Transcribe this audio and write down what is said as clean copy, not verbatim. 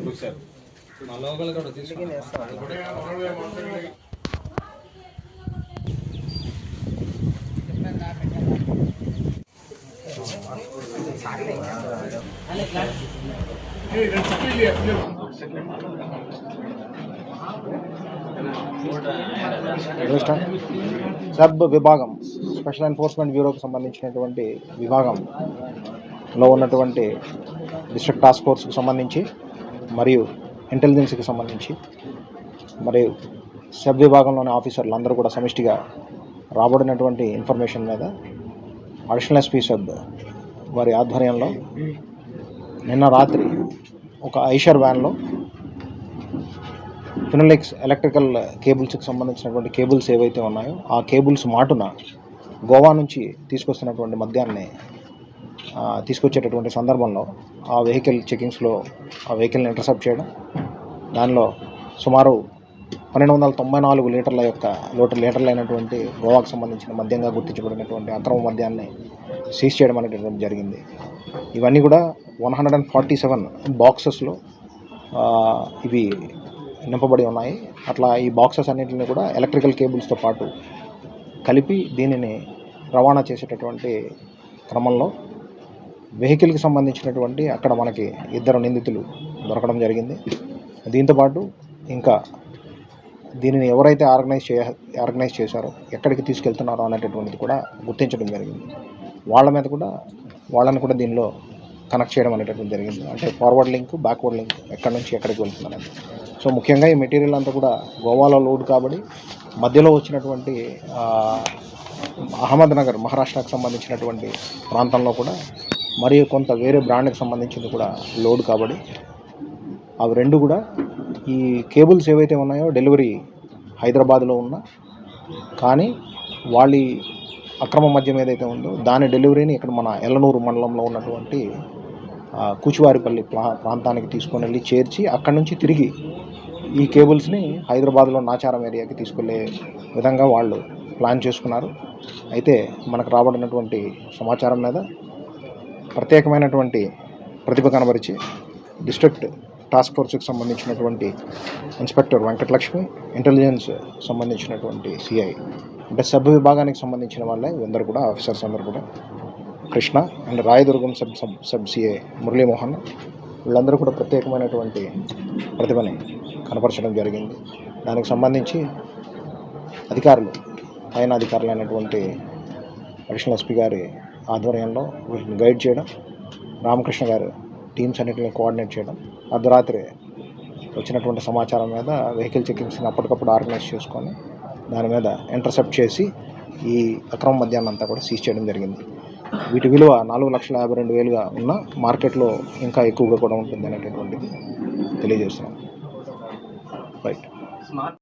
కూర్చారు మా లోకల్ కూడా తీసుకుని సబ్ విభాగం స్పెషల్ ఎన్ఫోర్స్మెంట్ బ్యూరోకి సంబంధించినటువంటి విభాగంలో ఉన్నటువంటి డిస్ట్రిక్ట్ టాస్క్ ఫోర్స్కి సంబంధించి మరియు ఇంటెలిజెన్స్కి సంబంధించి మరియు సబ్ విభాగంలోని ఆఫీసర్లు అందరూ కూడా సమిష్టిగా రాబడినటువంటి ఇన్ఫర్మేషన్ మీద అడిషనల్ ఎస్పీ సబ్ వారి ఆధ్వర్యంలో నిన్న రాత్రి ఒక ఐషర్ వ్యాన్లో ఫినోలెక్స్ ఎలక్ట్రికల్ కేబుల్స్కి సంబంధించినటువంటి కేబుల్స్ ఏవైతే ఉన్నాయో ఆ కేబుల్స్ మాటున గోవా నుంచి తీసుకొస్తున్నటువంటి మద్యాన్ని తీసుకొచ్చేటటువంటి సందర్భంలో ఆ వెహికల్ చెకింగ్స్లో ఆ వెహికల్ని ఇంటర్సెప్ట్ చేయడం, దానిలో సుమారు 1294 లీటర్ల అయినటువంటి గోవాకు సంబంధించిన మద్యంగా గుర్తించబడినటువంటి అక్రమ మద్యాన్ని సీజ్ చేయడం అనేటటువంటి జరిగింది. ఇవన్నీ కూడా 147 బాక్సెస్లో ఇవి నింపబడి ఉన్నాయి. అట్లా ఈ బాక్సెస్ అన్నింటినీ కూడా ఎలక్ట్రికల్ కేబుల్స్తో పాటు కలిపి దీనిని రవాణా చేసేటటువంటి క్రమంలో వెహికల్కి సంబంధించినటువంటి అక్కడ మనకి 2 నిందితులు దొరకడం జరిగింది. దీంతోపాటు ఇంకా దీనిని ఎవరైతే ఆర్గనైజ్ చేశారో, ఎక్కడికి తీసుకెళ్తున్నారో అనేటటువంటిది కూడా గుర్తించడం జరిగింది. వాళ్ళని కూడా దీనిలో కనెక్ట్ చేయడం అనేటటువంటి జరిగింది. అంటే ఫార్వర్డ్ లింక్, బ్యాక్వర్డ్ లింక్, ఎక్కడి నుంచి ఎక్కడికి వెళ్తున్నారని. సో ముఖ్యంగా ఈ మెటీరియల్ అంతా కూడా గోవాలో లోడ్ కాబట్టి మధ్యలో వచ్చినటువంటి అహ్మద్నగర్ మహారాష్ట్రకు సంబంధించినటువంటి ప్రాంతంలో కూడా మరియు కొంత వేరే బ్రాండ్కి సంబంధించింది కూడా లోడ్ కాబట్టి అవి రెండు కూడా ఈ కేబుల్స్ ఏవైతే ఉన్నాయో డెలివరీ హైదరాబాద్లో ఉన్నా కానీ వాళ్ళ అక్రమ మద్యం ఏదైతే ఉందో దాని డెలివరీని ఇక్కడ మన ఎల్లనూరు మండలంలో ఉన్నటువంటి కూచివారిపల్లి ప్రాంతానికి తీసుకొని వెళ్ళి చేర్చి అక్కడి నుంచి తిరిగి ఈ కేబుల్స్ని హైదరాబాద్లో నాచారం ఏరియాకి తీసుకెళ్లే విధంగా వాళ్ళు ప్లాన్ చేసుకున్నారు. అయితే మనకు రాబడినటువంటి సమాచారం మీద ప్రత్యేకమైనటువంటి ప్రతిభ కనబరిచి డిస్ట్రిక్ట్ టాస్క్ ఫోర్స్కి సంబంధించినటువంటి ఇన్స్పెక్టర్ వెంకటలక్ష్మి, ఇంటెలిజెన్స్ సంబంధించినటువంటి సిఐ అంటే సబ్ విభాగానికి సంబంధించిన వాళ్ళే అందరూ కూడా ఆఫీసర్స్ అందరూ కూడా Krishna and Rayadurgam sub CI Muralimohan వీళ్ళందరూ కూడా ప్రత్యేకమైనటువంటి ప్రతిభని కనపరచడం జరిగింది. దానికి సంబంధించి పైన అధికారులైనటువంటి అడిషనల్ ఎస్పీ గారి ఆధ్వర్యంలో వీటిని గైడ్ చేయడం, రామకృష్ణ గారు టీమ్స్ అన్నింటిని కోఆర్డినేట్ చేయడం, అర్ధరాత్రి వచ్చినటువంటి సమాచారం మీద వెహికల్ చెకింగ్స్ని అప్పటికప్పుడు ఆర్గనైజ్ చేసుకొని దాని మీద ఇంటర్సెప్ట్ చేసి ఈ అక్రమ మద్యాన్ని అంతా కూడా సీజ్ చేయడం జరిగింది. వీటి విలువ 4,52,000గా ఉన్న మార్కెట్లో ఇంకా ఎక్కువగా కూడా ఉంటుంది అనేటటువంటిది తెలియజేస్తున్నాం. రైట్.